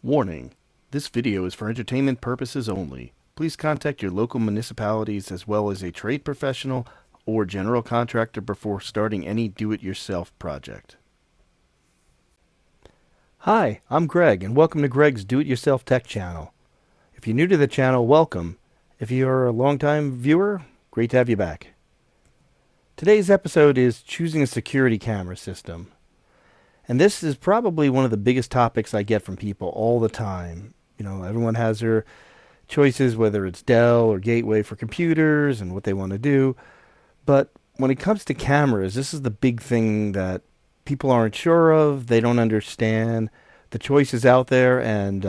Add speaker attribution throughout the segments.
Speaker 1: Warning: this video is for entertainment purposes only. Please contact your local municipalities as well as a trade professional or general contractor before starting any do-it-yourself project. Hi, I'm Greg, and welcome to Greg's Do-It-Yourself Tech channel. If you're new to the channel, welcome. If you're a long-time viewer, great to have you back. Today's episode is choosing a security camera system. And this is probably one of the biggest topics I get from people all the time. You know, everyone has their choices, whether it's Dell or Gateway for computers and what they want to do. But when it comes to cameras, this is the big thing that people aren't sure of. They don't understand the choices out there, and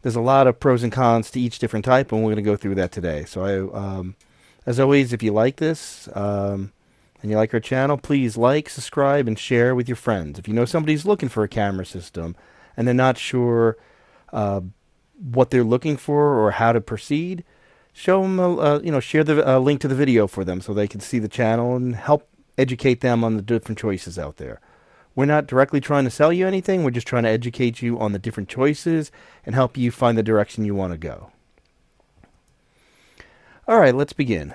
Speaker 1: there's a lot of pros and cons to each different type, and we're going to go through that today. So as always, if you like this, and you like our channel, please like, subscribe, and share with your friends. If you know somebody's looking for a camera system and they're not sure what they're looking for or how to proceed, show them, share the link to the video for them so they can see the channel and help educate them on the different choices out there. We're not directly trying to sell you anything. We're just trying to educate you on the different choices and help you find the direction you want to go. All right, let's begin.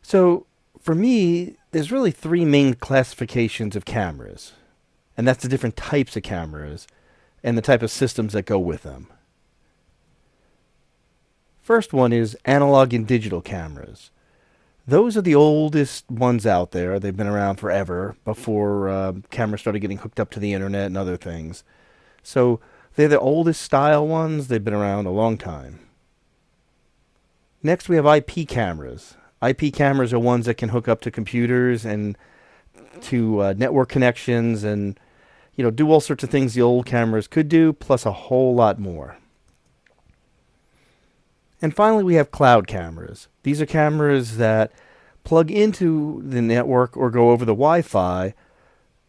Speaker 1: So, for me, there's really three main classifications of cameras, and that's the different types of cameras and the type of systems that go with them. First one is analog and digital cameras. Those are the oldest ones out there. They've been around forever, before cameras started getting hooked up to the internet and other things. So they're the oldest style ones. They've been around a long time. Next, we have IP cameras. IP cameras are ones that can hook up to computers and to network connections and, do all sorts of things the old cameras could do, plus a whole lot more. And finally, we have cloud cameras. These are cameras that plug into the network or go over the Wi-Fi,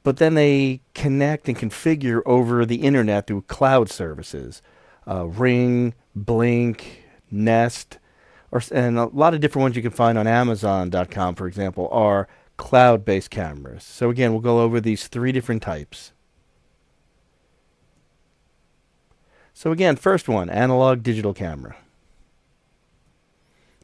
Speaker 1: but then they connect and configure over the internet through cloud services. Ring, Blink, Nest, and a lot of different ones you can find on Amazon.com, for example, are cloud-based cameras. So again, we'll go over these three different types. So again, first one, analog digital camera.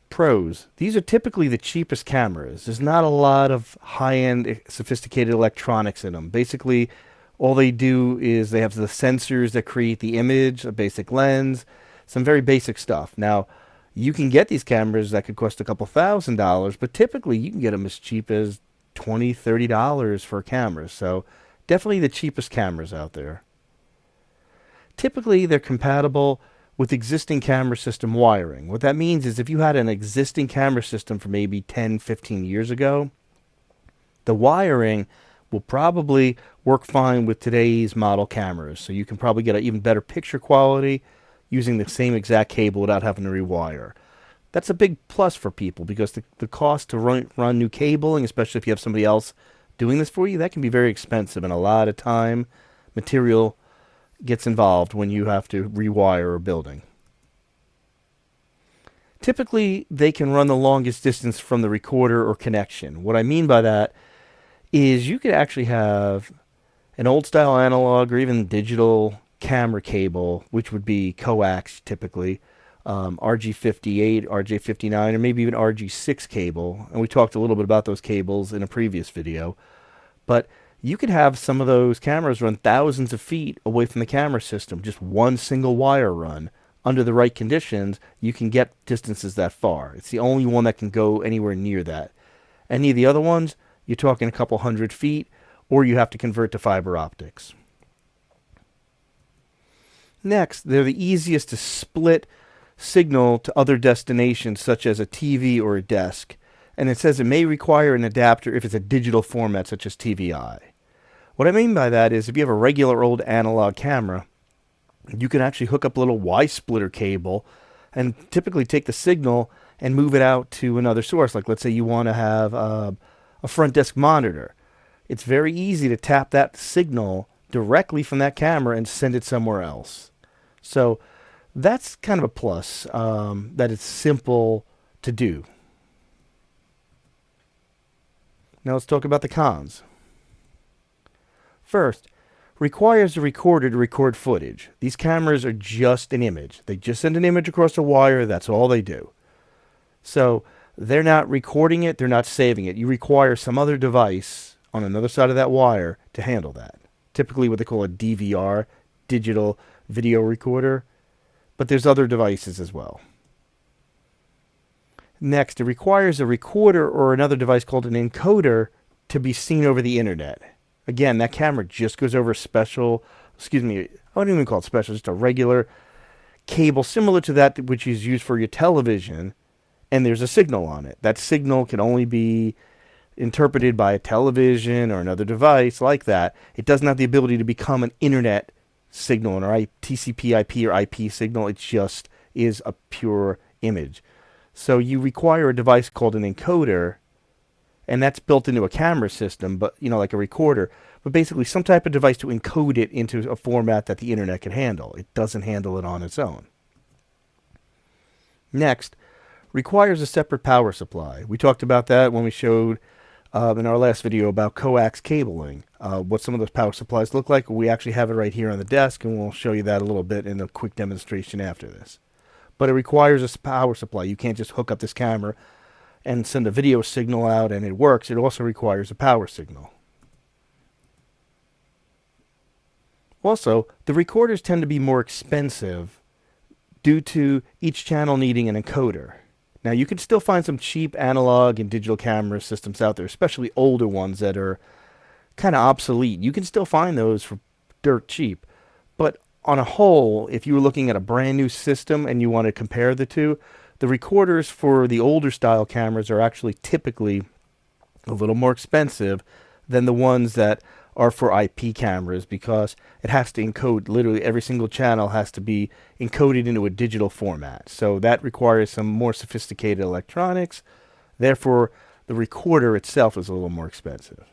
Speaker 1: Pros. These are typically the cheapest cameras. There's not a lot of high-end, sophisticated electronics in them. Basically, all they do is they have the sensors that create the image, a basic lens, some very basic stuff. Now, you can get these cameras that could cost a couple $1,000s, but typically you can get them as cheap as $20, $30 for cameras. So definitely the cheapest cameras out there. Typically they're compatible with existing camera system wiring. What that means is if you had an existing camera system from maybe 10, 15 years ago, the wiring will probably work fine with today's model cameras. So you can probably get an even better picture quality using the same exact cable without having to rewire. That's a big plus for people because the cost to run new cabling, especially if you have somebody else doing this for you, that can be very expensive, and a lot of time, material gets involved when you have to rewire a building. Typically, they can run the longest distance from the recorder or connection. What I mean by that is you could actually have an old style analog or even digital camera cable, which would be coax typically, RG58, RJ59, or maybe even RG6 cable. And we talked a little bit about those cables in a previous video. But you could have some of those cameras run thousands of feet away from the camera system, just one single wire run. Under the right conditions, you can get distances that far. It's the only one that can go anywhere near that. Any of the other ones, you're talking a couple 100 feet, or you have to convert to fiber optics. Next, they're the easiest to split signal to other destinations, such as a TV or a desk. And it says it may require an adapter if it's a digital format, such as TVI. What I mean by that is if you have a regular old analog camera, you can actually hook up a little Y-splitter cable and typically take the signal and move it out to another source. Like let's say you want to have a front desk monitor. It's very easy to tap that signal directly from that camera and send it somewhere else. So that's kind of a plus, that it's simple to do. Now let's talk about the cons. First, requires a recorder to record footage. These cameras are just an image. They just send an image across a wire. That's all they do. So they're not recording it. They're not saving it. You require some other device on another side of that wire to handle that. Typically what they call a DVR, digital video recorder. But there's other devices as well. Next, it requires a recorder or another device called an encoder to be seen over the internet. Again, that camera just goes over a special, I wouldn't even call it special, just a regular cable similar to that which is used for your television, and there's a signal on it. That signal can only be interpreted by a television or another device like that. It doesn't have the ability to become an internet signal, or TCP, IP, or IP signal. It just is a pure image. So you require a device called an encoder, and that's built into a camera system, but like a recorder, but basically some type of device to encode it into a format that the internet can handle. It doesn't handle it on its own. Next, requires a separate power supply. We talked about that when we showed in our last video about coax cabling, what some of those power supplies look like. We actually have it right here on the desk, and we'll show you that a little bit in a quick demonstration after this. But it requires a power supply. You can't just hook up this camera and send a video signal out and it works. It also requires a power signal. Also, the recorders tend to be more expensive due to each channel needing an encoder. Now, you can still find some cheap analog and digital camera systems out there, especially older ones that are kind of obsolete. You can still find those for dirt cheap. But on a whole, if you were looking at a brand new system and you want to compare the two, the recorders for the older style cameras are actually typically a little more expensive than the ones that are for IP cameras, because it has to encode, literally every single channel has to be encoded into a digital format. So that requires some more sophisticated electronics. Therefore, the recorder itself is a little more expensive.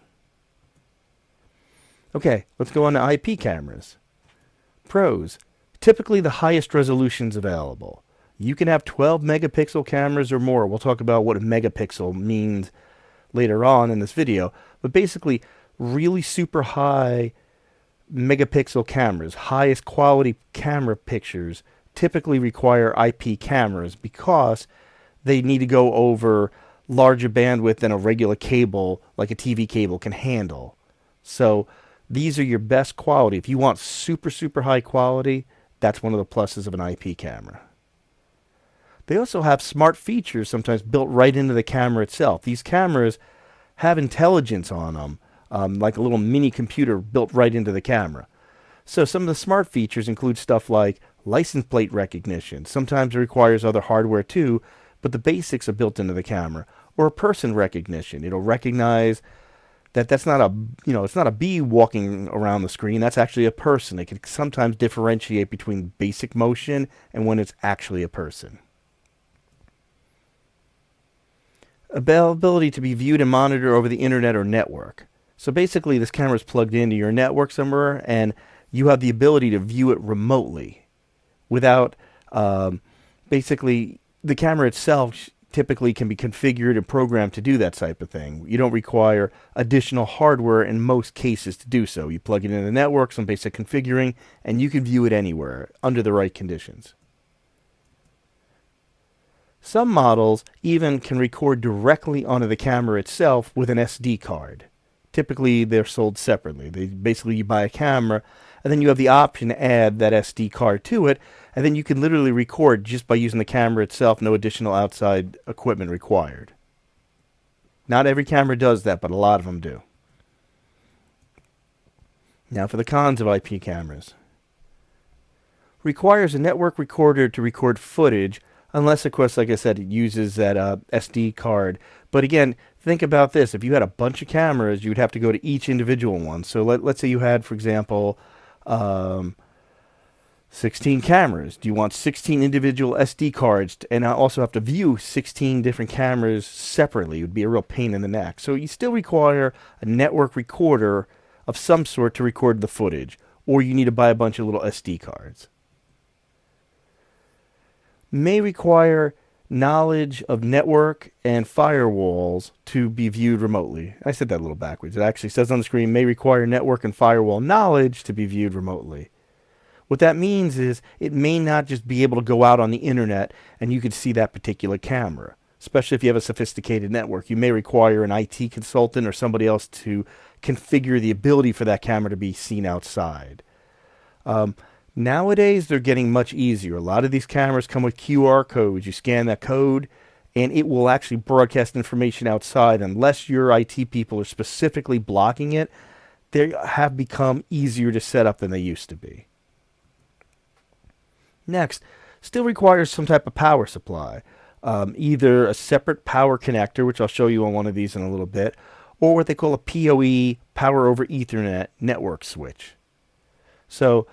Speaker 1: Okay, let's go on to IP cameras. Pros. Typically the highest resolutions available. You can have 12 megapixel cameras or more. We'll talk about what a megapixel means later on in this video. But basically, really super high megapixel cameras, highest quality camera pictures, typically require IP cameras because they need to go over larger bandwidth than a regular cable, like a TV cable, can handle. So these are your best quality. If you want super, super high quality, that's one of the pluses of an IP camera. They also have smart features sometimes built right into the camera itself. These cameras have intelligence on them, like a little mini computer built right into the camera. So some of the smart features include stuff like license plate recognition. Sometimes it requires other hardware too, but the basics are built into the camera. Or person recognition. It'll recognize that that's not a, it's not a bee walking around the screen. That's actually a person. It can sometimes differentiate between basic motion and when it's actually a person. Availability to be viewed and monitored over the internet or network. So basically this camera is plugged into your network somewhere and you have the ability to view it remotely without, basically the camera itself typically can be configured and programmed to do that type of thing. You don't require additional hardware in most cases to do so. You plug it into the network, some basic configuring, and you can view it anywhere under the right conditions. Some models even can record directly onto the camera itself with an SD card. Typically, they're sold separately. Basically, you buy a camera, and then you have the option to add that SD card to it, and then you can literally record just by using the camera itself, no additional outside equipment required. Not every camera does that, but a lot of them do. Now for the cons of IP cameras. Requires a network recorder to record footage, unless, of course, like I said, it uses that SD card. But again, think about this. If you had a bunch of cameras, you would have to go to each individual one. So let's say you had, for example, 16 cameras. Do you want 16 individual SD cards and also have to view 16 different cameras separately? It would be a real pain in the neck. So you still require a network recorder of some sort to record the footage, or you need to buy a bunch of little SD cards. May require knowledge of network and firewalls to be viewed remotely. I said that a little backwards. It actually says on the screen, may require network and firewall knowledge to be viewed remotely. What that means is it may not just be able to go out on the internet and you could see that particular camera. Especially if you have a sophisticated network. You may require an IT consultant or somebody else to configure the ability for that camera to be seen outside. Nowadays, they're getting much easier. A lot of these cameras come with QR codes. You scan that code, and it will actually broadcast information outside. Unless your IT people are specifically blocking it, they have become easier to set up than they used to be. Next, still requires some type of power supply. Either a separate power connector, which I'll show you on one of these in a little bit, or what they call a PoE, Power over Ethernet network switch. So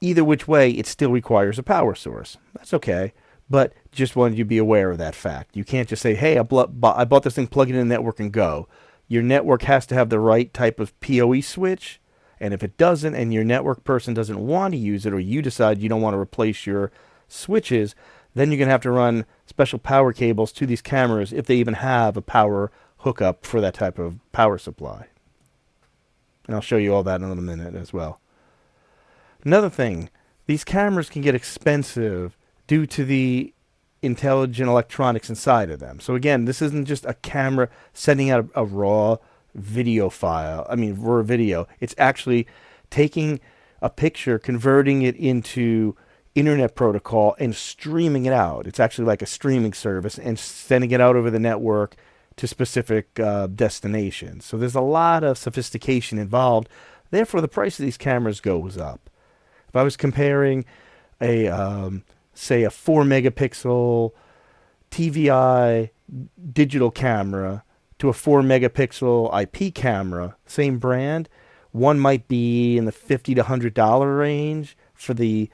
Speaker 1: either which way, it still requires a power source. That's okay, but just wanted you to be aware of that fact. You can't just say, hey, I bought this thing, plug it in the network and go. Your network has to have the right type of PoE switch, and if it doesn't, and your network person doesn't want to use it, or you decide you don't want to replace your switches, then you're going to have to run special power cables to these cameras if they even have a power hookup for that type of power supply. And I'll show you all that in a little minute as well. Another thing, these cameras can get expensive due to the intelligent electronics inside of them. So again, this isn't just a camera sending out a raw video file. Raw video. It's actually taking a picture, converting it into internet protocol and streaming it out. It's actually like a streaming service and sending it out over the network to specific destinations. So there's a lot of sophistication involved. Therefore, the price of these cameras goes up. If I was comparing say a 4 megapixel TVI digital camera to a 4 megapixel IP camera, same brand, one might be in the $50 to $100 range. For the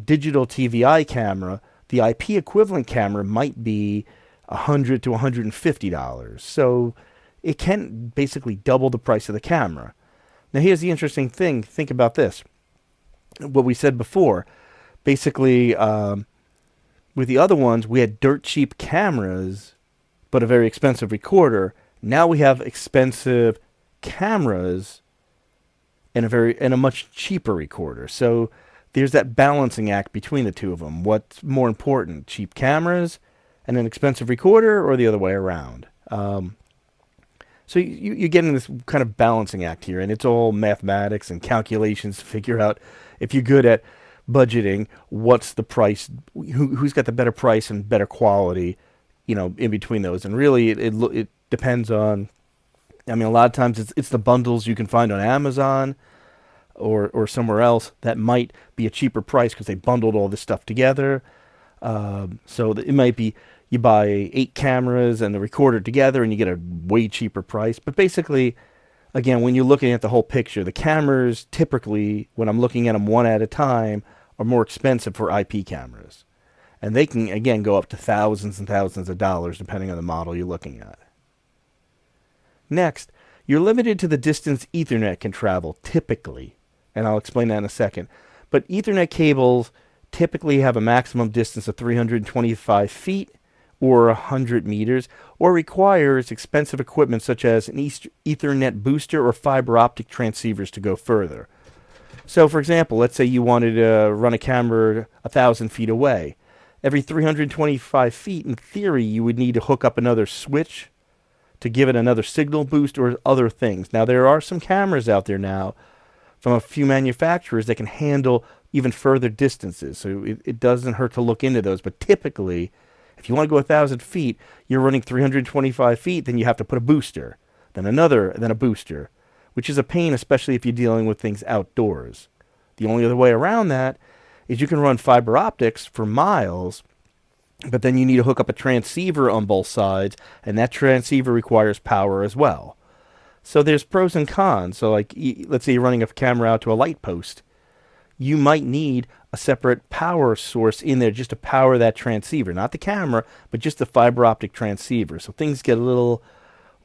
Speaker 1: digital TVI camera, the IP equivalent camera might be $100 to $150. So it can basically double the price of the camera. Now here's the interesting thing. Think about this. What we said before. Basically, with the other ones, we had dirt cheap cameras, but a very expensive recorder. Now we have expensive cameras and a much cheaper recorder. So there's that balancing act between the two of them. What's more important, cheap cameras and an expensive recorder, or the other way around? So you're getting this kind of balancing act here, and it's all mathematics and calculations to figure out if you're good at budgeting, what's the price, who's got the better price and better quality, in between those. And really, it depends on, a lot of times it's the bundles you can find on Amazon or somewhere else that might be a cheaper price because they bundled all this stuff together. So it might be you buy 8 cameras and the recorder together and you get a way cheaper price. But basically, again, when you're looking at the whole picture, the cameras typically, when I'm looking at them one at a time, are more expensive for IP cameras. And they can, again, go up to thousands and thousands of dollars depending on the model you're looking at. Next, you're limited to the distance Ethernet can travel, typically. And I'll explain that in a second. But Ethernet cables typically have a maximum distance of 325 feet or 100 meters, or requires expensive equipment such as an Ethernet booster or fiber optic transceivers to go further. So, for example, let's say you wanted to run a camera 1,000 feet away. Every 325 feet, in theory, you would need to hook up another switch to give it another signal boost or other things. Now, there are some cameras out there now from a few manufacturers that can handle even further distances. So it doesn't hurt to look into those. But typically, if you want to go 1,000 feet, you're running 325 feet, then you have to put a booster, then another, then a booster, which is a pain, especially if you're dealing with things outdoors. The only other way around that is you can run fiber optics for miles, but then you need to hook up a transceiver on both sides, and that transceiver requires power as well. So there's pros and cons. So like, let's say you're running a camera out to a light post. You might need a separate power source in there just to power that transceiver. Not the camera, but just the fiber optic transceiver. So things get a little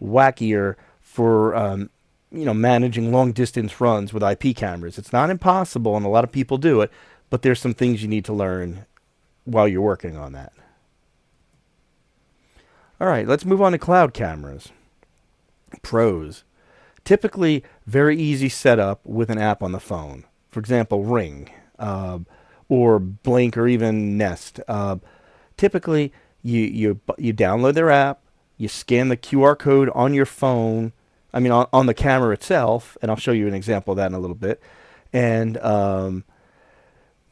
Speaker 1: wackier for managing long distance runs with IP cameras. It's not impossible, and a lot of people do it, but there's some things you need to learn while you're working on that. All right, let's move on to cloud cameras. Pros. Typically, very easy setup with an app on the phone. For example, Ring, or Blink, or even Nest. Typically, you download their app, you scan the QR code on your phone, on the camera itself, and I'll show you an example of that in a little bit. And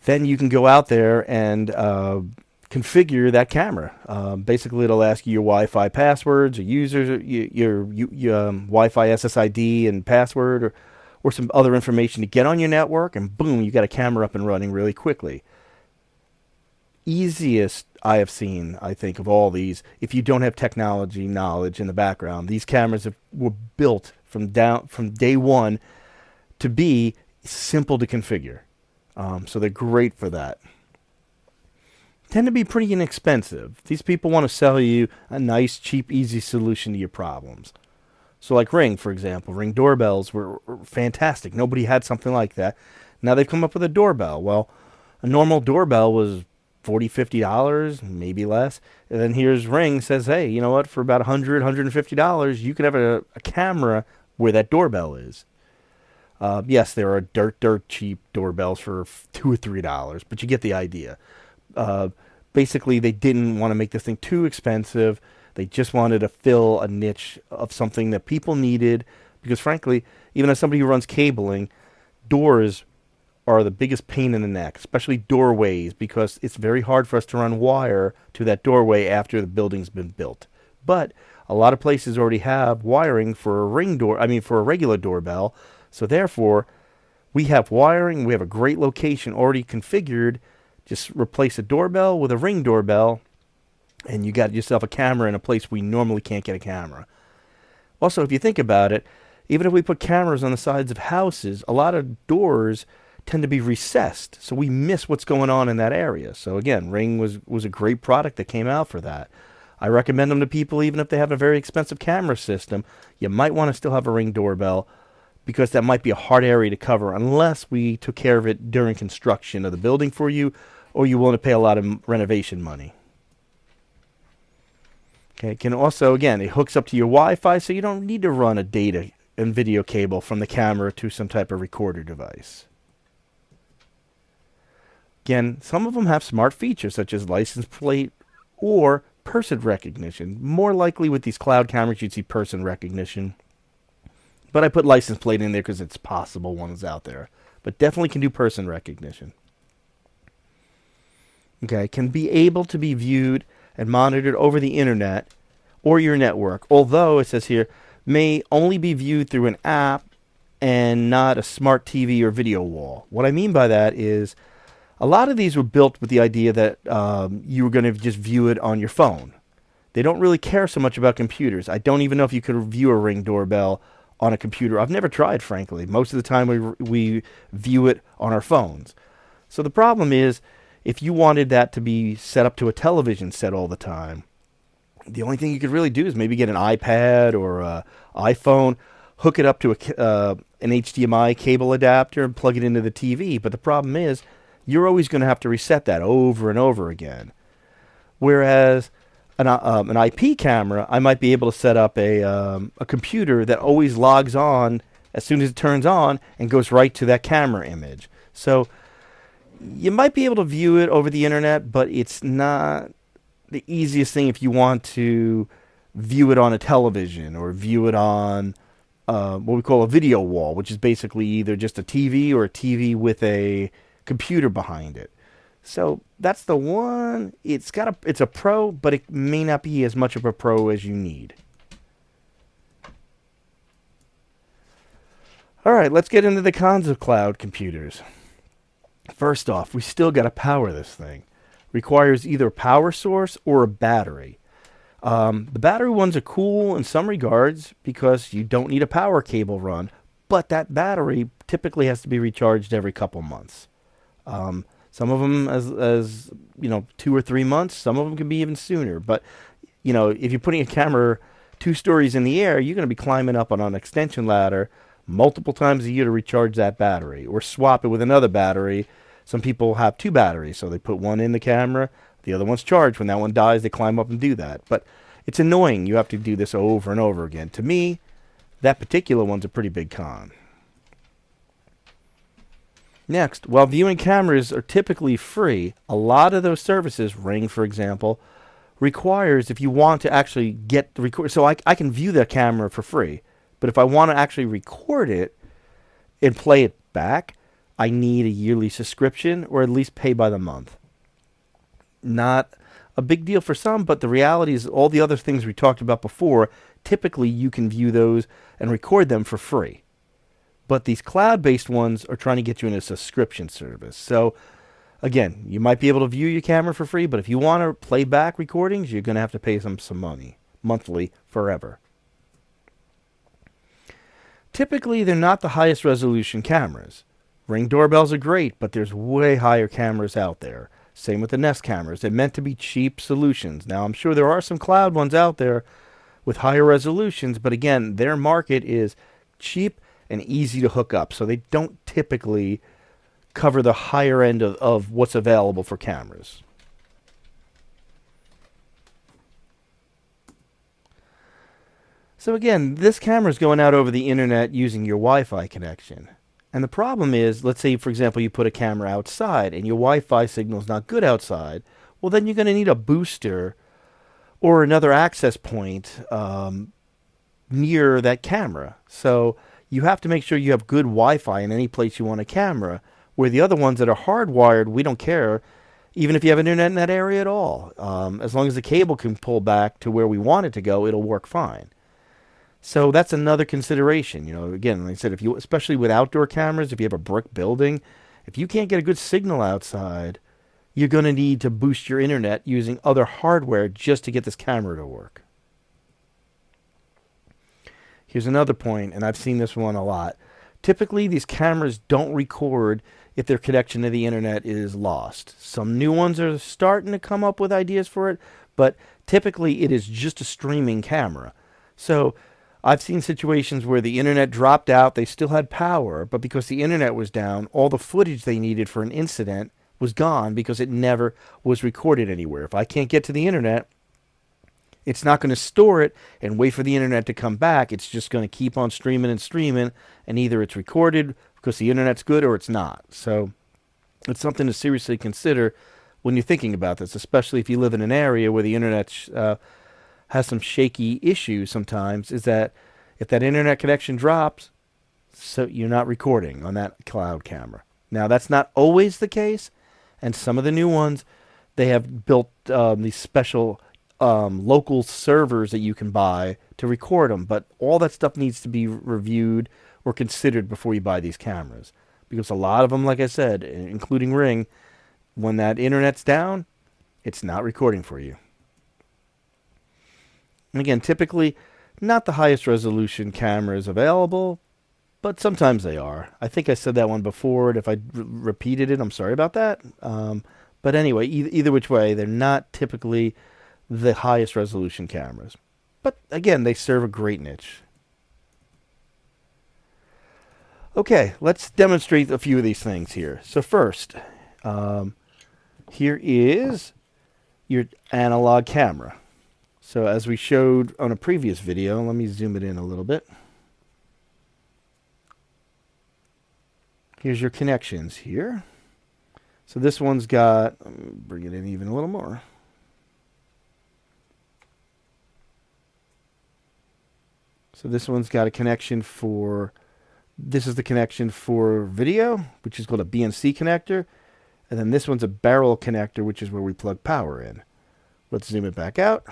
Speaker 1: then you can go out there and configure that camera. Basically, it'll ask you your Wi-Fi passwords, or users, your Wi-Fi SSID and password, or some other information to get on your network, and boom, you got a camera up and running really quickly. Easiest I have seen, I think, of all these, if you don't have technology knowledge in the background. These cameras were built from day one to be simple to configure. So they're great for that. Tend to be pretty inexpensive. These people want to sell you a nice, cheap, easy solution to your problems. So like Ring, for example. Ring doorbells were fantastic. Nobody had something like that. Now they've come up with a doorbell. Well, a normal doorbell was $40, $50, maybe less. And then here's Ring says, hey, you know what? For about $100, $150, you can have a camera where that doorbell is. Yes, there are dirt cheap doorbells for $2 or $3, but you get the idea. Basically, they didn't want to make this thing too expensive. They just wanted to fill a niche of something that people needed. Because frankly, even as somebody who runs cabling, doors are the biggest pain in the neck, especially doorways, because it's very hard for us to run wire to that doorway after the building's been built. But a lot of places already have wiring for for a regular doorbell. So therefore, we have wiring, we have a great location already configured. Just replace a doorbell with a Ring doorbell, and you got yourself a camera in a place we normally can't get a camera. Also, if you think about it, even if we put cameras on the sides of houses, a lot of doors tend to be recessed, so we miss what's going on in that area. So again, Ring was a great product that came out for that. I recommend them to people even if they have a very expensive camera system. You might want to still have a Ring doorbell, because that might be a hard area to cover unless we took care of it during construction of the building for you, or you're willing to pay a lot of renovation money. Okay, it can also, again, it hooks up to your Wi-Fi, so you don't need to run a data and video cable from the camera to some type of recorder device. Again, some of them have smart features such as license plate or person recognition. More likely with these cloud cameras, you'd see person recognition. But I put license plate in there because it's possible one is out there. But definitely can do person recognition. Okay, can be able to be viewed and monitored over the internet or your network. Although, it says here, may only be viewed through an app and not a smart TV or video wall. What I mean by that is, a lot of these were built with the idea that you were going to just view it on your phone. They don't really care so much about computers. I don't even know if you could view a Ring doorbell on a computer. I've never tried, frankly. Most of the time we view it on our phones. So the problem is, if you wanted that to be set up to a television set all the time, the only thing you could really do is maybe get an iPad or an iPhone, hook it up to an HDMI cable adapter and plug it into the TV. But the problem is, you're always going to have to reset that over and over again. Whereas an IP camera, I might be able to set up a computer that always logs on as soon as it turns on and goes right to that camera image. So you might be able to view it over the internet, but it's not the easiest thing if you want to view it on a television or view it on what we call a video wall, which is basically either just a TV or a TV with a computer behind it. So that's the one. It's a pro, but it may not be as much of a pro as you need. All right, let's get into the cons of cloud computers. First off, we still got to power this thing. Requires either a power source or a battery. The battery ones are cool in some regards because you don't need a power cable run, but that battery typically has to be recharged every couple months. Some of them as 2 or 3 months. Some of them can be even sooner. But if you're putting a camera 2 stories in the air, you're going to be climbing up on an extension ladder multiple times a year to recharge that battery or swap it with another battery. Some people have 2 batteries, so they put one in the camera, the other one's charged. When that one dies, they climb up and do that. But it's annoying. You have to do this over and over again. To me, that particular one's a pretty big con. Next, while viewing cameras are typically free, a lot of those services, Ring for example, requires if you want to actually get the record. So I can view the camera for free, but if I want to actually record it and play it back, I need a yearly subscription or at least pay by the month. Not a big deal for some, but the reality is all the other things we talked about before, typically you can view those and record them for free. But these cloud-based ones are trying to get you in a subscription service. So again, you might be able to view your camera for free, but if you want to play back recordings, you're going to have to pay some money monthly forever. Typically, they're not the highest resolution cameras. Ring doorbells are great, but there's way higher cameras out there. Same with the Nest cameras. They're meant to be cheap solutions. Now, I'm sure there are some cloud ones out there with higher resolutions, but again, their market is cheap and easy to hook up, so they don't typically cover the higher end of what's available for cameras. So again, this camera is going out over the internet using your Wi-Fi connection. And the problem is, let's say, for example, you put a camera outside and your Wi-Fi signal is not good outside. Well, then you're going to need a booster or another access point near that camera. So you have to make sure you have good Wi-Fi in any place you want a camera, where the other ones that are hardwired, we don't care, even if you have internet in that area at all. As long as the cable can pull back to where we want it to go, it'll work fine. So that's another consideration. You know, again, like I said, if you, especially with outdoor cameras, if you have a brick building, if you can't get a good signal outside, you're going to need to boost your internet using other hardware just to get this camera to work. Here's another point, and I've seen this one a lot. Typically, these cameras don't record if their connection to the internet is lost. Some new ones are starting to come up with ideas for it, but typically it is just a streaming camera. So I've seen situations where the internet dropped out, they still had power, but because the internet was down, all the footage they needed for an incident was gone because it never was recorded anywhere. If I can't get to the internet, it's not going to store it and wait for the internet to come back. It's just going to keep on streaming, and either it's recorded because the internet's good or it's not. So it's something to seriously consider when you're thinking about this, especially if you live in an area where the internet has some shaky issues sometimes, is that if that internet connection drops, so you're not recording on that cloud camera. Now, that's not always the case, and some of the new ones, they have built these special local servers that you can buy to record them, but all that stuff needs to be reviewed or considered before you buy these cameras, because a lot of them, like I said, including Ring, when that internet's down, it's not recording for you. And again, typically not the highest resolution cameras available, but sometimes they are. I think I said that one before, and if I repeated it, I'm sorry about that. But anyway, either which way, they're not typically the highest resolution cameras. But again, they serve a great niche. Okay, let's demonstrate a few of these things here. So first, here is your analog camera. So as we showed on a previous video, let me zoom it in a little bit. Here's your connections here. So this one's got, let me bring it in even a little more. So this one's got a connection for, this is the connection for video, which is called a BNC connector. And then this one's a barrel connector, which is where we plug power in. Let's zoom it back out.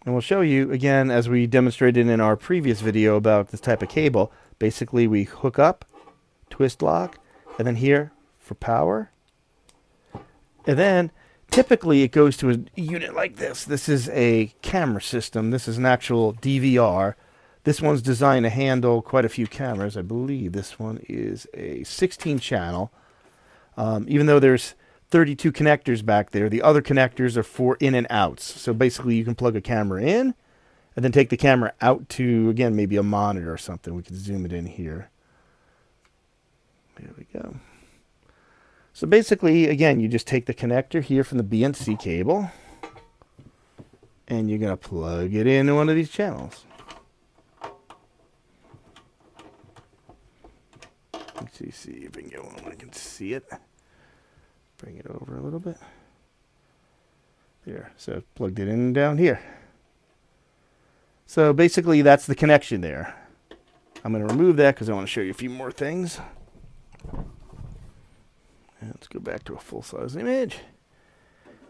Speaker 1: And we'll show you, again, as we demonstrated in our previous video about this type of cable, basically we hook up, twist lock, and then here for power. And then typically it goes to a unit like this. This is a camera system. This is an actual DVR. This one's designed to handle quite a few cameras. I believe this one is a 16 channel. Even though there's 32 connectors back there, the other connectors are for in and outs. So basically you can plug a camera in and then take the camera out to, again, maybe a monitor or something. We can zoom it in here. There we go. So basically, again, you just take the connector here from the BNC cable, and you're going to plug it into one of these channels. Let's see if I can get one where I can see it. Bring it over a little bit. There, so plugged it in down here. So basically that's the connection there. I'm going to remove that because I want to show you a few more things. And let's go back to a full-size image.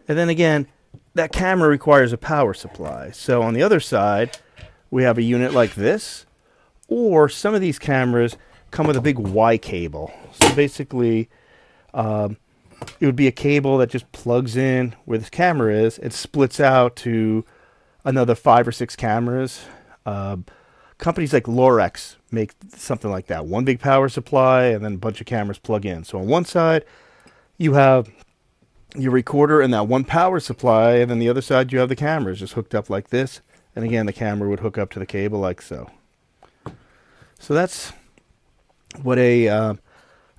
Speaker 1: And then again, that camera requires a power supply. So on the other side, we have a unit like this, or some of these cameras come with a big Y cable. So basically, it would be a cable that just plugs in where this camera is. It splits out to another 5 or 6 cameras. Companies like Lorex make something like that. One big power supply and then a bunch of cameras plug in. So on one side, you have your recorder and that one power supply, and then the other side you have the cameras just hooked up like this. And again, the camera would hook up to the cable like so. So that's what a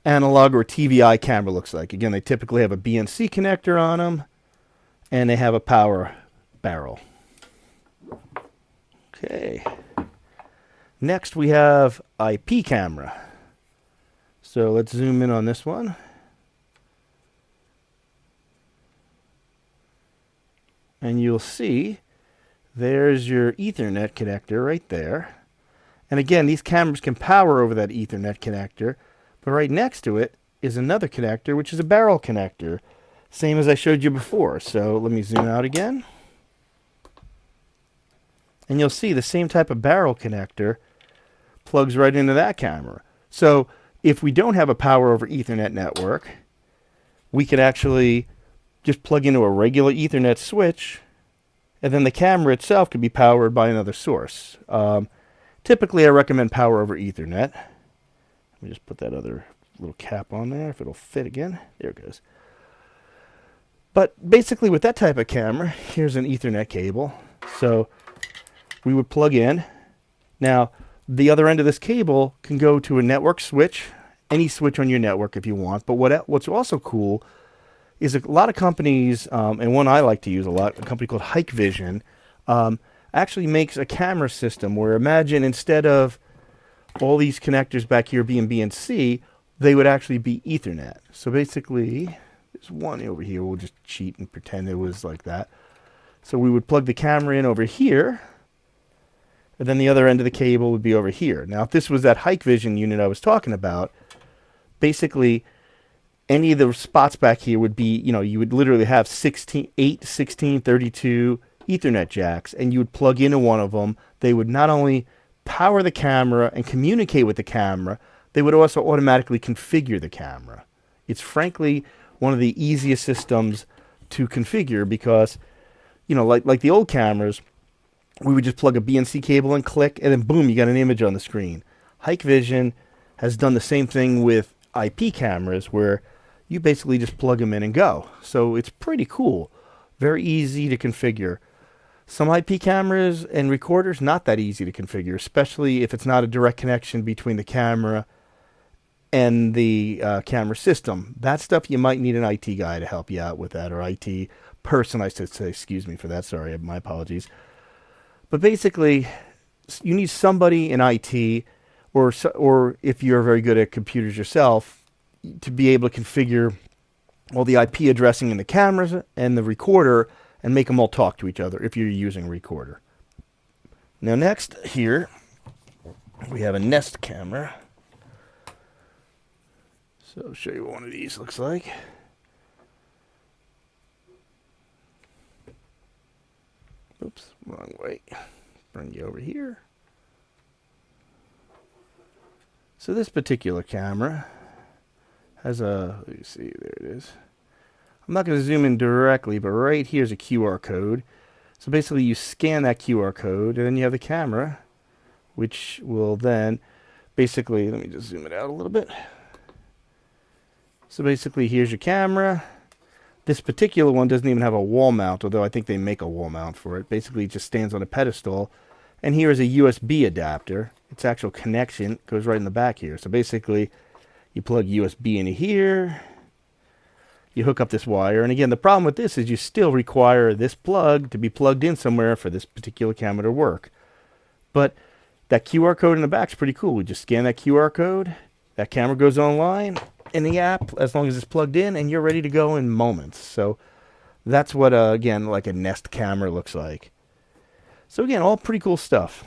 Speaker 1: analog or TVI camera looks like. Again, they typically have a BNC connector on them, and they have a power barrel. Okay. Next, we have IP camera. So let's zoom in on this one. And you'll see there's your Ethernet connector right there. And again, these cameras can power over that Ethernet connector, but right next to it is another connector, which is a barrel connector, same as I showed you before. So let me zoom out again. And you'll see the same type of barrel connector plugs right into that camera. So if we don't have a power over Ethernet network, we could actually just plug into a regular Ethernet switch, and then the camera itself could be powered by another source. Typically, I recommend power over Ethernet. Let me just put that other little cap on there, if it'll fit again. There it goes. But basically, with that type of camera, here's an Ethernet cable. So we would plug in. Now, the other end of this cable can go to a network switch, any switch on your network if you want. But what's also cool is a lot of companies, and one I like to use a lot, a company called Hikvision, actually makes a camera system where, imagine instead of all these connectors back here being BNC, they would actually be Ethernet. So basically, there's one over here. We'll just cheat and pretend it was like that. So we would plug the camera in over here, and then the other end of the cable would be over here. Now, if this was that Hikvision unit I was talking about, basically, any of the spots back here would be, you would literally have 8, 16, 32 Ethernet jacks, and you would plug into one of them. They would not only power the camera and communicate with the camera, they would also automatically configure the camera. It's frankly one of the easiest systems to configure because, like the old cameras, we would just plug a BNC cable and click, and then boom, you got an image on the screen. Hikvision has done the same thing with IP cameras where you basically just plug them in and go. So it's pretty cool. Very easy to configure. Some IP cameras and recorders, not that easy to configure, especially if it's not a direct connection between the camera and the camera system. That stuff you might need an IT guy to help you out with that, or IT person, I should say. Excuse me for that. Sorry, my apologies. But basically, you need somebody in IT, or if you're very good at computers yourself, to be able to configure all the IP addressing in the cameras and the recorder and make them all talk to each other if you're using a recorder. Now next here, we have a Nest camera. So I'll show you what one of these looks like. Oops, wrong way. Bring you over here. So this particular camera has a, let me see, there it is. I'm not going to zoom in directly, but right here's a QR code. So basically you scan that QR code, and then you have the camera, which will then basically, let me just zoom it out a little bit. So basically here's your camera. This particular one doesn't even have a wall mount, although I think they make a wall mount for it. Basically it just stands on a pedestal. And here is a USB adapter. Its actual connection goes right in the back here. So basically you plug USB into here. you hook up this wire. And again, the problem with this is you still require this plug to be plugged in somewhere for this particular camera to work. But that QR code in the back is pretty cool. We just scan that QR code, that camera goes online in the app as long as it's plugged in, and you're ready to go in moments. So that's what, again, like a Nest camera looks like. So again, all pretty cool stuff.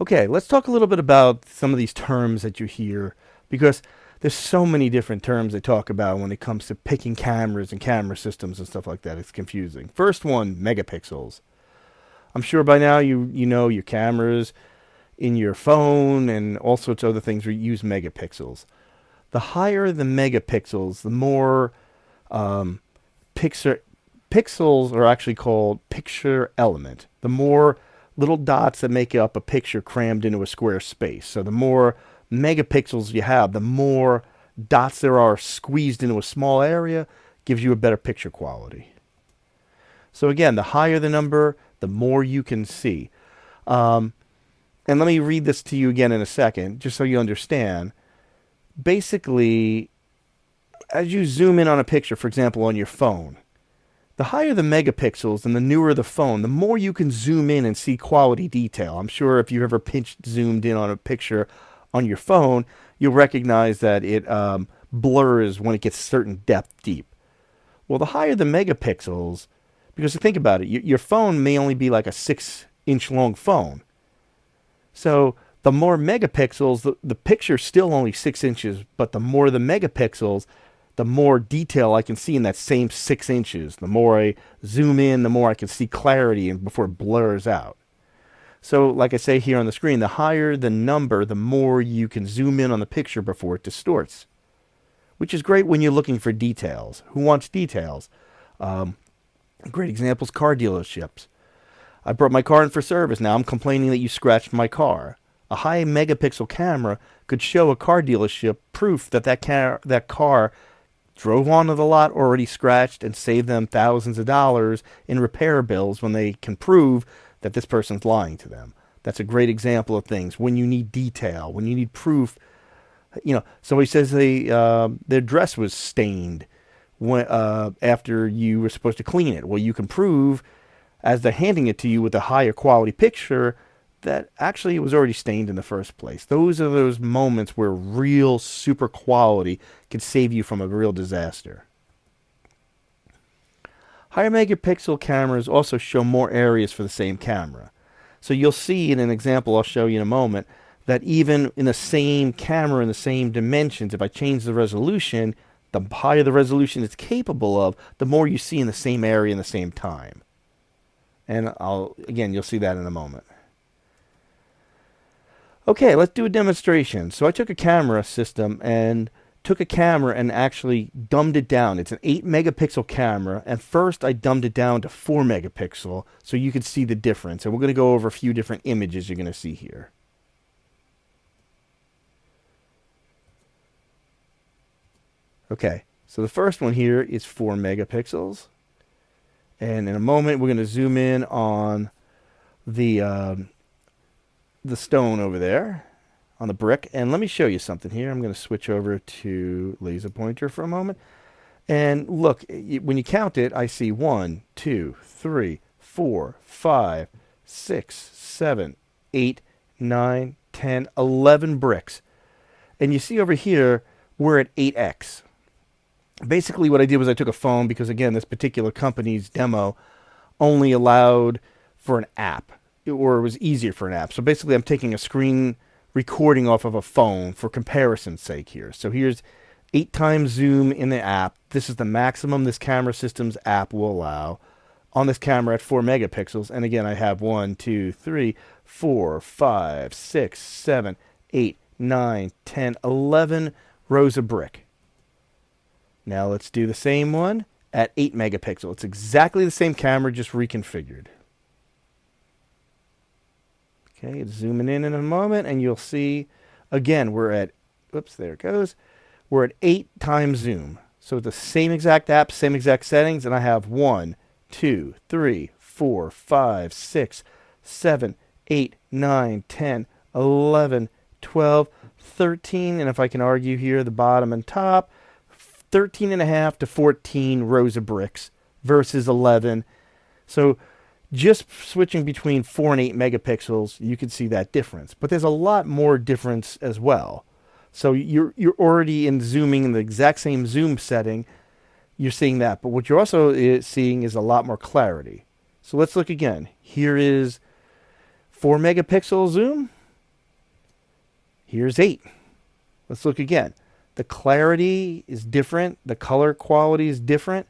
Speaker 1: Okay, let's talk a little bit about some of these terms that you hear, because there's so many different terms they talk about when it comes to picking cameras and camera systems and stuff like that. It's confusing. First one, megapixels. I'm sure by now you know your cameras in your phone and all sorts of other things use megapixels. The higher the megapixels, the more pixels are actually called picture element. The more little dots that make up a picture crammed into a square space. So the more megapixels you have, the more dots there are squeezed into a small area, gives you a better picture quality. So again, the higher the number, the more you can see. And let me read this to you again in a second, just so you understand. Basically, as you zoom in on a picture, for example, on your phone, the higher the megapixels and the newer the phone, the more you can zoom in and see quality detail. I'm sure if you ever zoomed in on a picture on your phone, you'll recognize that it blurs when it gets certain depth deep. Well, the higher the megapixels, because think about it, your phone may only be like a 6-inch long phone. So the more megapixels, the picture's still only 6 inches, but the more the megapixels, the more detail I can see in that same 6 inches. The more I zoom in, the more I can see clarity and before it blurs out. So like I say here on the screen, the higher the number, the more you can zoom in on the picture before it distorts. Which is great when you're looking for details. Who wants details? Great examples, car dealerships. I brought my car in for service. Now I'm complaining that you scratched my car. A high megapixel camera could show a car dealership proof that that car drove onto the lot already scratched and save them thousands of dollars in repair bills when they can prove that this person's lying to them. That's a great example of things. When you need detail, when you need proof, somebody says their dress was stained after you were supposed to clean it. Well, you can prove as they're handing it to you with a higher quality picture that actually it was already stained in the first place. Those are those moments where real super quality can save you from a real disaster. Higher megapixel cameras also show more areas for the same camera. So you'll see in an example I'll show you in a moment that even in the same camera in the same dimensions, if I change the resolution, the higher the resolution it's capable of, the more you see in the same area in the same time. And you'll see that in a moment. Okay, let's do a demonstration. So I took a camera system and actually dumbed it down. It's an 8 megapixel camera, and first I dumbed it down to 4 megapixel so you can see the difference. And we're going to go over a few different images you're going to see here. Okay, so the first one here is 4 megapixels. And in a moment we're going to zoom in on the stone over there on the brick, and let me show you something here. I'm going to switch over to laser pointer for a moment, and look, when you count it, I see 1, 2, 3, 4, 5, 6, 7, 8, 9, 10, 11 bricks, and you see over here we're at 8x. Basically what I did was I took a phone, because again this particular company's demo only allowed for an app, or it was easier for an app. So basically I'm taking a screen recording off of a phone for comparison's sake here. So here's 8 times zoom in the app. This is the maximum this camera system's app will allow on this camera at 4 megapixels. And again, I have 1, 2, 3, 4, 5, 6, 7, 8, 9, 10, 11 rows of brick. Now let's do the same one at 8 megapixel. It's exactly the same camera, just reconfigured. Okay, it's zooming in a moment, and you'll see, again, we're at, oops, there it goes. We're at 8 times zoom. So the same exact app, same exact settings, and I have 1, 2, 3, 4, 5, 6, 7, 8, 9, 10, 11, 12, 13, and if I can argue here, the bottom and top, 13.5 to 14 rows of bricks versus 11. So just switching between 4 and 8 megapixels, you can see that difference. But there's a lot more difference as well. So you're already in zooming in the exact same zoom setting. You're seeing that. But what you're also seeing is a lot more clarity. So let's look again. Here is 4 megapixel zoom. Here's 8. Let's look again. The clarity is different. The color quality is different.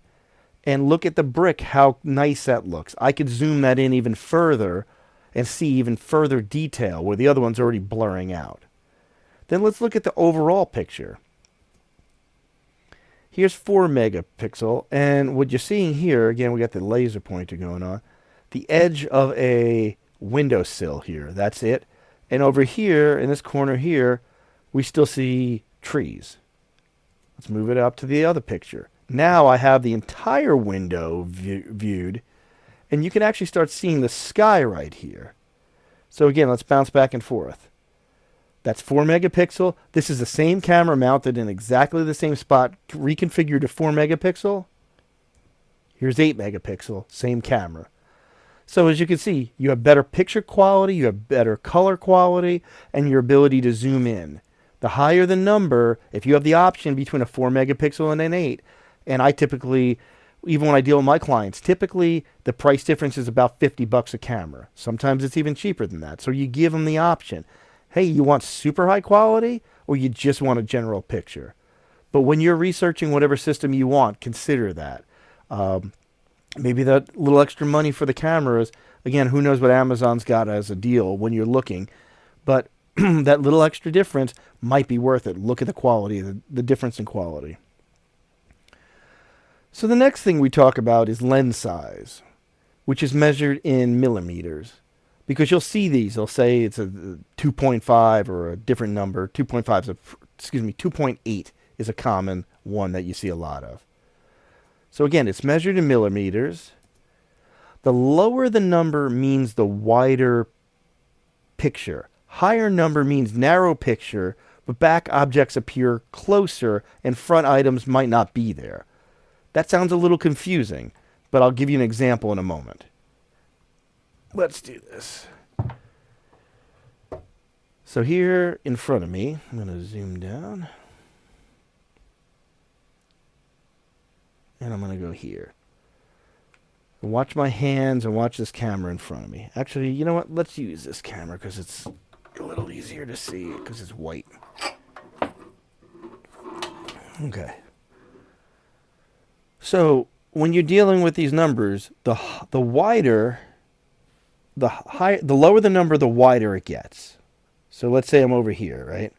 Speaker 1: And look at the brick, how nice that looks. I could zoom that in even further and see even further detail where the other one's already blurring out. Then let's look at the overall picture. Here's 4 megapixel, and what you're seeing here, again, we got the laser pointer going on, the edge of a windowsill here, that's it. And over here, in this corner here, we still see trees. Let's move it up to the other picture. Now I have the entire window viewed, and you can actually start seeing the sky right here. So again, let's bounce back and forth. That's 4 megapixel. This is the same camera mounted in exactly the same spot, reconfigured to 4 megapixel. Here's 8 megapixel, same camera. So as you can see, you have better picture quality, you have better color quality, and your ability to zoom in. The higher the number, if you have the option between a 4 megapixel and an 8, and I typically, even when I deal with my clients, typically the price difference is about $50 a camera. Sometimes it's even cheaper than that. So you give them the option. Hey, you want super high quality or you just want a general picture? But when you're researching whatever system you want, consider that. Maybe that little extra money for the cameras, again, who knows what Amazon's got as a deal when you're looking, but that little extra difference might be worth it. Look at the quality, the difference in quality. So the next thing we talk about is lens size, which is measured in millimeters. Because you'll see these, they'll say it's a 2.5 or a different number. 2.8 is a common one that you see a lot of. So again, it's measured in millimeters. The lower the number means the wider picture. Higher number means narrow picture, but back objects appear closer and front items might not be there. That sounds a little confusing, but I'll give you an example in a moment. Let's do this. So here in front of me, I'm going to zoom down. And I'm going to go here. And watch my hands and watch this camera in front of me. Actually, you know what? Let's use this camera because it's a little easier to see because it's white. Okay. So when you're dealing with these numbers, the wider, the lower the number, the wider it gets. So let's say I'm over here, right?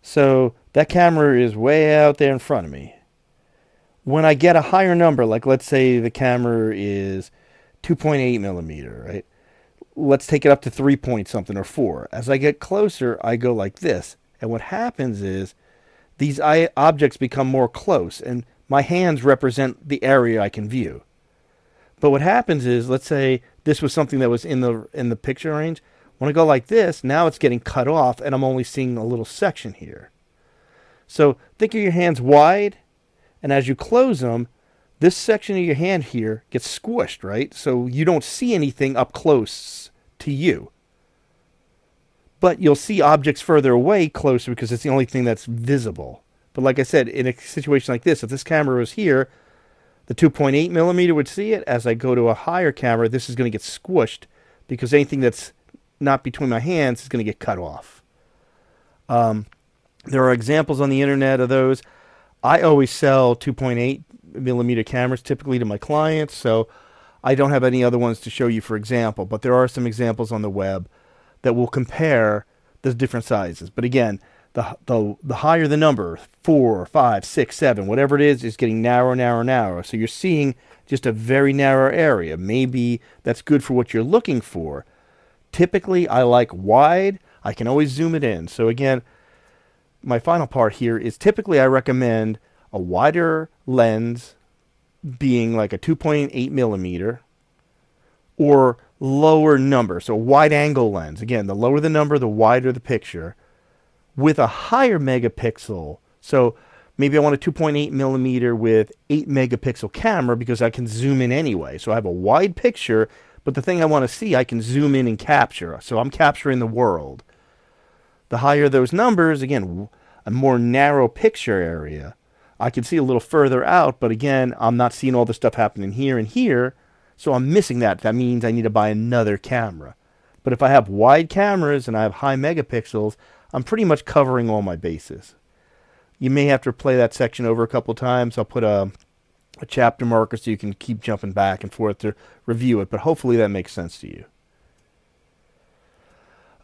Speaker 1: So that camera is way out there in front of me. When I get a higher number, like let's say the camera is 2.8 millimeter, right? Let's take it up to 3 point something or 4. As I get closer, I go like this. And what happens is these objects become more close, and my hands represent the area I can view. But what happens is, let's say this was something that was in the picture range. When I go like this, now it's getting cut off, and I'm only seeing a little section here. So think of your hands wide, and as you close them, this section of your hand here gets squished, right? So you don't see anything up close to you. But you'll see objects further away closer because it's the only thing that's visible. But like I said, in a situation like this, if this camera was here, the 2.8 millimeter would see it. As I go to a higher camera, this is going to get squished because anything that's not between my hands is going to get cut off. There are examples on the internet of those. I always sell 2.8 millimeter cameras typically to my clients, so I don't have any other ones to show you for example, but there are some examples on the web that will compare the different sizes. But again, the higher the number, 4, 5, 6, 7, whatever it is getting narrower, narrower, narrower. So you're seeing just a very narrow area. Maybe that's good for what you're looking for. Typically, I like wide. I can always zoom it in. So again, my final part here is typically I recommend a wider lens being like a 2.8 millimeter or lower number. So a wide angle lens. Again, the lower the number, the wider the picture. with a higher megapixel. So maybe I want a 2.8 millimeter with 8 megapixel camera because I can zoom in anyway. So I have a wide picture, but the thing I want to see, I can zoom in and capture. So I'm capturing the world. The higher those numbers, again, a more narrow picture area, I can see a little further out, but again, I'm not seeing all the stuff happening here and here, so I'm missing that. That means I need to buy another camera. But if I have wide cameras and I have high megapixels, I'm pretty much covering all my bases. You may have to play that section over a couple of times. I'll put a chapter marker so you can keep jumping back and forth to review it, but hopefully that makes sense to you.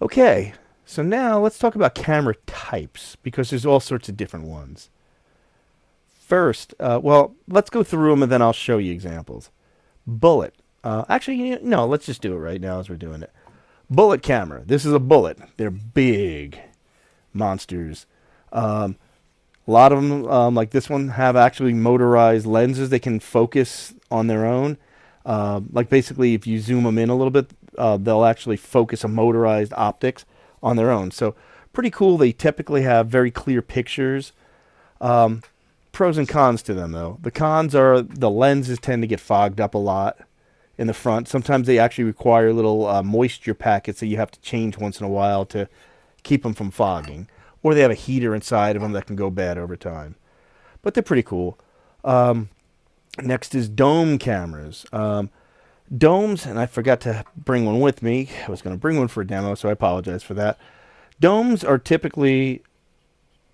Speaker 1: Okay, so now let's talk about camera types, because there's all sorts of different ones. First, well, let's go through them and then I'll show you examples. Bullet. Actually, no, let's just do it right now as we're doing it. Bullet camera. This is a bullet. They're big monsters. A lot of them, like this one, have actually motorized lenses. They can focus on their own. Like basically, if you zoom them in a little bit, they'll actually focus a motorized optics on their own. So pretty cool. They typically have very clear pictures. Pros and cons to them, though. The cons are the lenses tend to get fogged up a lot in the front. Sometimes they actually require little moisture packets that you have to change once in a while to keep them from fogging. Or they have a heater inside of them that can go bad over time. But they're pretty cool. Next is dome cameras. Domes, and I forgot to bring one with me. I was going to bring one for a demo, so I apologize for that. Domes are typically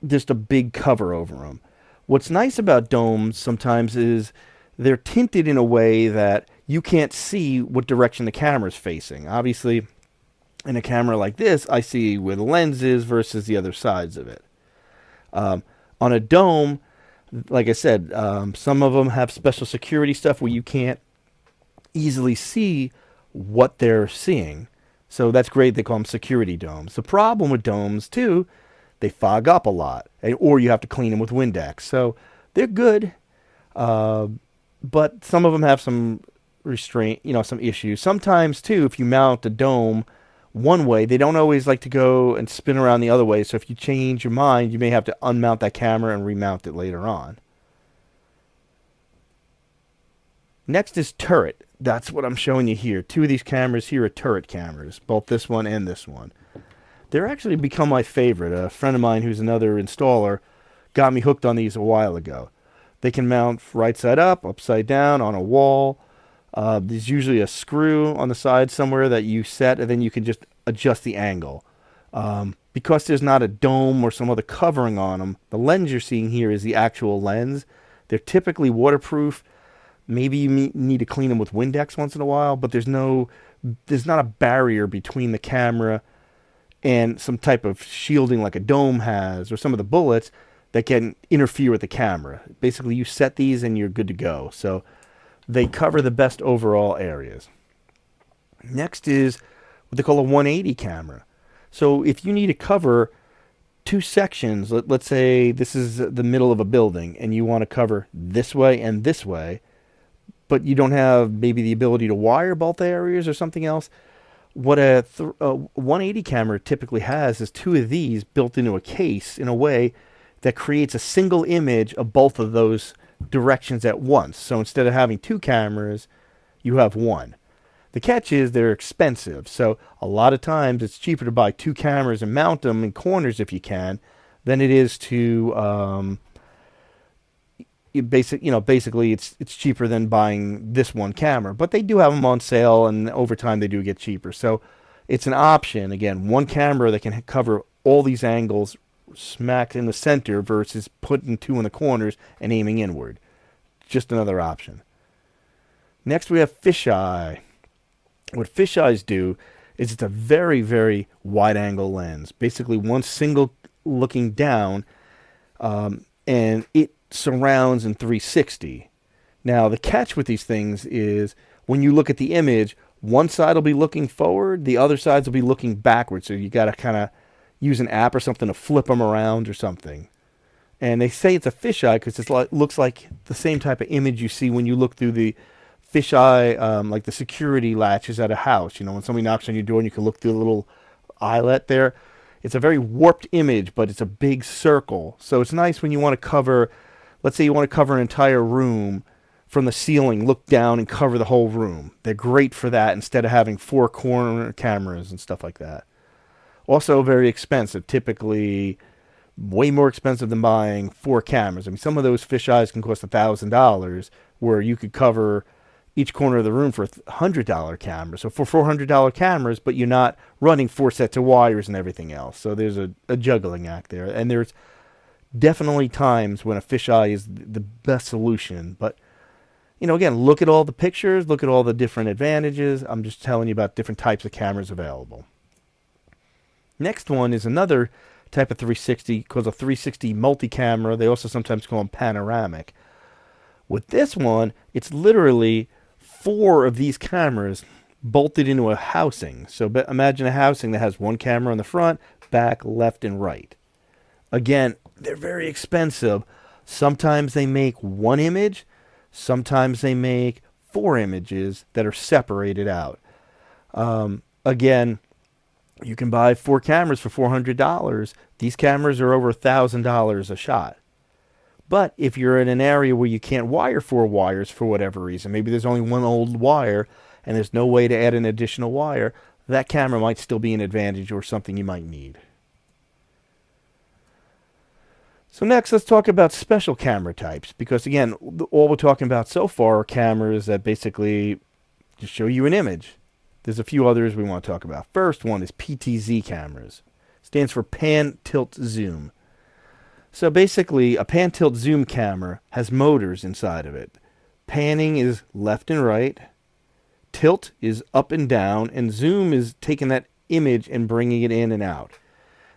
Speaker 1: just a big cover over them. What's nice about domes sometimes is they're tinted in a way that you can't see what direction the camera's facing. Obviously, in a camera like this, I see where the lens is versus the other sides of it. On a dome, like I said, some of them have special security stuff where you can't easily see what they're seeing. So that's great. They call them security domes. The problem with domes, too, they fog up a lot, or you have to clean them with Windex. So they're good, but some of them have some restraint, some issues. Sometimes, too, if you mount a dome one way, they don't always like to go and spin around the other way. So if you change your mind, you may have to unmount that camera and remount it later on. Next is turret. That's what I'm showing you here. Two of these cameras here are turret cameras, both this one and this one. They're actually become my favorite. A friend of mine who's another installer got me hooked on these a while ago. They can mount right side up, upside down, on a wall. There's usually a screw on the side somewhere that you set, and then you can just adjust the angle. Because there's not a dome or some other covering on them, the lens you're seeing here is the actual lens. They're typically waterproof. Maybe you need to clean them with Windex once in a while, but there's not a barrier between the camera and some type of shielding like a dome has, or some of the bullets that can interfere with the camera. Basically, you set these and you're good to go. So they cover the best overall areas. Next is what they call a 180 camera. So if you need to cover two sections, let's say this is the middle of a building, and you want to cover this way and this way, but you don't have maybe the ability to wire both areas or something else, what a 180 camera typically has is two of these built into a case in a way that creates a single image of both of those directions at once. So instead of having two cameras, you have one. The catch is they're expensive. So a lot of times it's cheaper to buy two cameras and mount them in corners if you can than it is to basically it's cheaper than buying this one camera, but they do have them on sale, and over time they do get cheaper. So it's an option. Again, one camera that can cover all these angles smack in the center versus putting two in the corners and aiming inward. Just another option. Next we have fisheye. What fisheyes do is it's a very, very wide angle lens. Basically one single looking down, and it surrounds in 360. Now the catch with these things is when you look at the image, one side will be looking forward, the other sides will be looking backwards. So you got to kind of use an app or something to flip them around or something. And they say it's a fisheye because it looks like the same type of image you see when you look through the fisheye, like the security latches at a house. When somebody knocks on your door and you can look through a little eyelet there. it's a very warped image, but it's a big circle. So it's nice when you want to cover, let's say you want to cover an entire room from the ceiling, look down and cover the whole room. They're great for that instead of having 4 corner cameras and stuff like that. Also very expensive, typically way more expensive than buying 4 cameras. I mean, some of those fisheyes can cost $1,000, where you could cover each corner of the room for a $100 camera. So for $400 cameras, but you're not running 4 sets of wires and everything else. So there's a juggling act there. And there's definitely times when a fisheye is the best solution. But, again, look at all the pictures, look at all the different advantages. I'm just telling you about different types of cameras available. Next one is another type of 360 called a 360 multi-camera. They also sometimes call them panoramic. With this one, it's literally 4 of these cameras bolted into a housing. So imagine a housing that has 1 camera on the front, back, left, and right. Again, they're very expensive. Sometimes they make 1 image. Sometimes they make 4 images that are separated out. Again, you can buy 4 cameras for $400. These cameras are over $1,000 a shot. But if you're in an area where you can't wire 4 wires for whatever reason, maybe there's only 1 old wire and there's no way to add an additional wire, that camera might still be an advantage or something you might need. So next, let's talk about special camera types, because again, all we're talking about so far are cameras that basically just show you an image. There's a few others we want to talk about. First one is PTZ cameras. Stands for pan, tilt, zoom. So basically, a pan, tilt, zoom camera has motors inside of it. Panning is left and right. Tilt is up and down. And zoom is taking that image and bringing it in and out.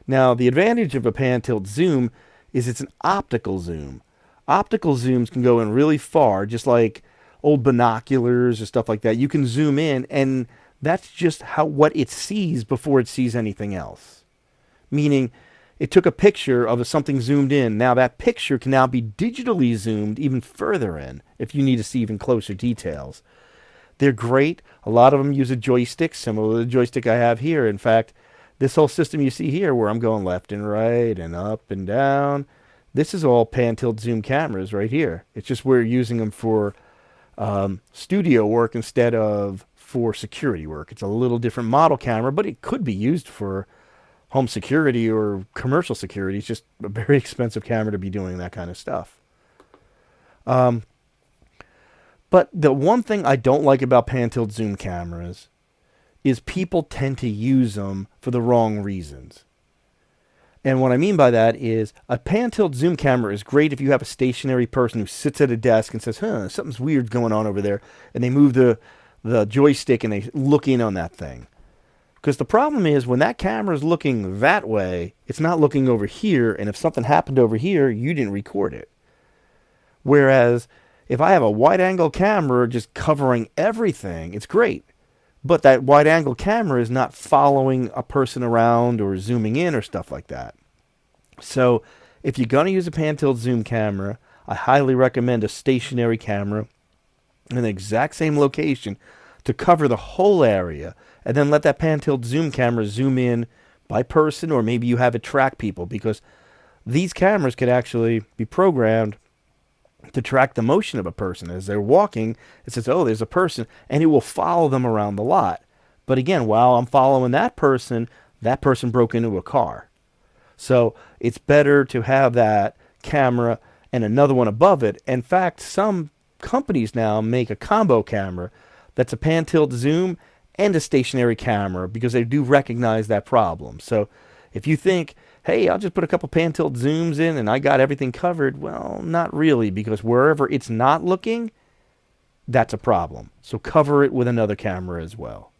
Speaker 1: Now, the advantage of a pan, tilt, zoom is it's an optical zoom. Optical zooms can go in really far, just like old binoculars or stuff like that. You can zoom in, and that's just what it sees before it sees anything else. Meaning, it took a picture of something zoomed in. Now that picture can now be digitally zoomed even further in if you need to see even closer details. They're great. A lot of them use a joystick, similar to the joystick I have here. In fact, this whole system you see here, where I'm going left and right and up and down, this is all pan, tilt, zoom cameras right here. It's just we're using them for studio work instead of for security work. It's a little different model camera, but it could be used for home security or commercial security. It's just a very expensive camera to be doing that kind of stuff. But the one thing I don't like about pan, tilt, zoom cameras is people tend to use them for the wrong reasons. And what I mean by that is a pan, tilt, zoom camera is great if you have a stationary person who sits at a desk and says, something's weird going on over there, and they move the joystick and they look in on that thing. Because the problem is when that camera is looking that way, it's not looking over here, and if something happened over here, you didn't record it. Whereas if I have a wide-angle camera just covering everything, it's great. But that wide-angle camera is not following a person around or zooming in or stuff like that. So if you're going to use a pan-tilt-zoom camera, I highly recommend a stationary camera in the exact same location to cover the whole area, and then let that pan-tilt-zoom camera zoom in by person, or maybe you have it track people, because these cameras could actually be programmed to track the motion of a person. As they're walking, it says, there's a person, and it will follow them around the lot. But again, while I'm following that person broke into a car. So it's better to have that camera and another one above it. In fact, some companies now make a combo camera that's a pan, tilt, zoom and a stationary camera, because they do recognize that problem. So if you think, hey, I'll just put a couple pan, tilt, zooms in and I got everything covered, well, not really, because wherever it's not looking, that's a problem. So cover it with another camera as well.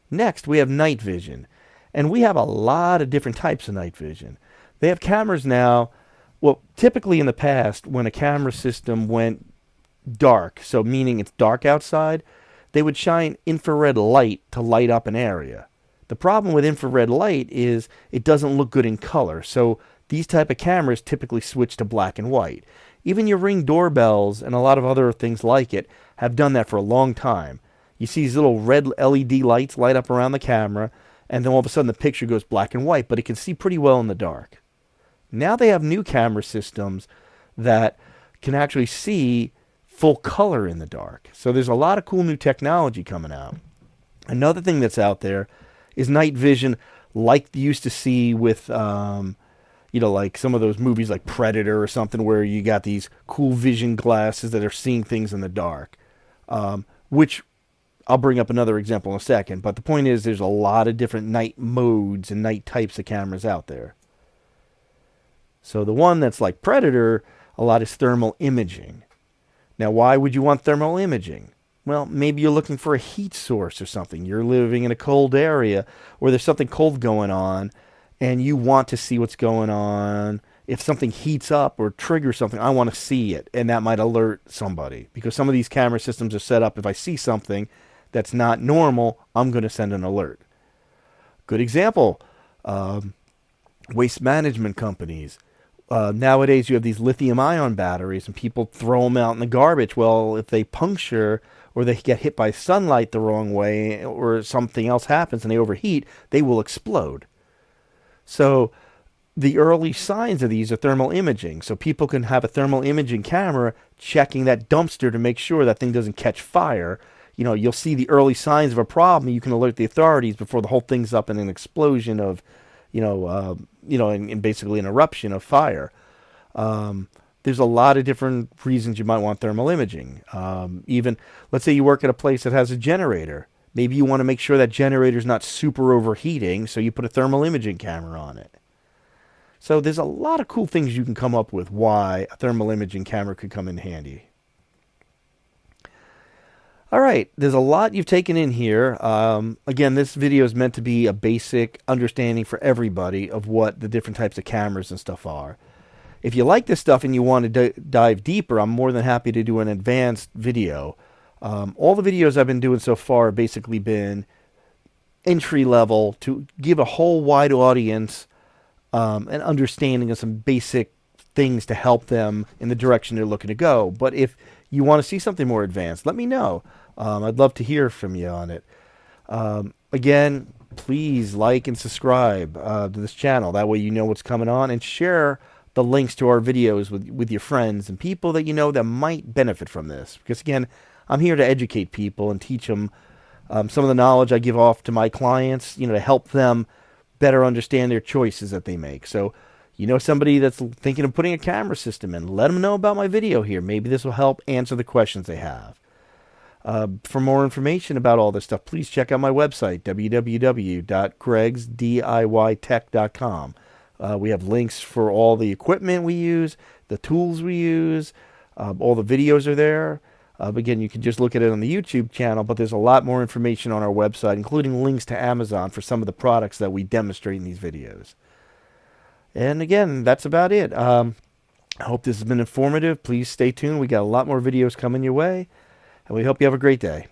Speaker 1: Next, we have night vision. And we have a lot of different types of night vision. They have cameras now. Well, typically in the past, when a camera system went dark, so meaning it's dark outside, they would shine infrared light to light up an area. The problem with infrared light is it doesn't look good in color, so these type of cameras typically switch to black and white. Even your Ring doorbells and a lot of other things like it have done that for a long time. You see these little red LED lights light up around the camera, and then all of a sudden the picture goes black and white, but it can see pretty well in the dark. Now they have new camera systems that can actually see full color in the dark. So there's a lot of cool new technology coming out. Another thing that's out there is night vision, like you used to see with, like some of those movies like Predator or something, where you got these cool vision glasses that are seeing things in the dark, which I'll bring up another example in a second. But the point is, there's a lot of different night modes and night types of cameras out there. So the one that's like Predator, a lot is thermal imaging. Now, why would you want thermal imaging? Well, maybe you're looking for a heat source or something. You're living in a cold area, or there's something cold going on, and you want to see what's going on. If something heats up or triggers something, I want to see it, and that might alert somebody. Because some of these camera systems are set up, if I see something that's not normal, I'm going to send an alert. Good example, waste management companies. Nowadays, you have these lithium-ion batteries, and people throw them out in the garbage. Well, if they puncture or they get hit by sunlight the wrong way, or something else happens and they overheat, they will explode. So the early signs of these are thermal imaging. So people can have a thermal imaging camera checking that dumpster to make sure that thing doesn't catch fire. You'll see the early signs of a problem. You can alert the authorities before the whole thing's up in an explosion of, and basically an eruption of fire. There's a lot of different reasons you might want thermal imaging. Even, let's say you work at a place that has a generator. Maybe you want to make sure that generator's not super overheating, so you put a thermal imaging camera on it. So there's a lot of cool things you can come up with why a thermal imaging camera could come in handy. All right, there's a lot you've taken in here. Again, this video is meant to be a basic understanding for everybody of what the different types of cameras and stuff are. If you like this stuff and you want to dive deeper, I'm more than happy to do an advanced video. All the videos I've been doing so far have basically been entry level to give a whole wide audience an understanding of some basic things to help them in the direction they're looking to go. But if you want to see something more advanced, let me know. I'd love to hear from you on it. Again, please like and subscribe to this channel. That way you know what's coming on, and share the links to our videos with your friends and people that you know that might benefit from this. Because again, I'm here to educate people and teach them some of the knowledge I give off to my clients, to help them better understand their choices that they make. So, somebody that's thinking of putting a camera system in, let them know about my video here. Maybe this will help answer the questions they have. For more information about all this stuff, please check out my website, www.gregsdiytech.com. We have links for all the equipment we use, the tools we use, all the videos are there. Again, you can just look at it on the YouTube channel, but there's a lot more information on our website, including links to Amazon for some of the products that we demonstrate in these videos. And again, that's about it. I hope this has been informative. Please stay tuned. We got a lot more videos coming your way, and we hope you have a great day.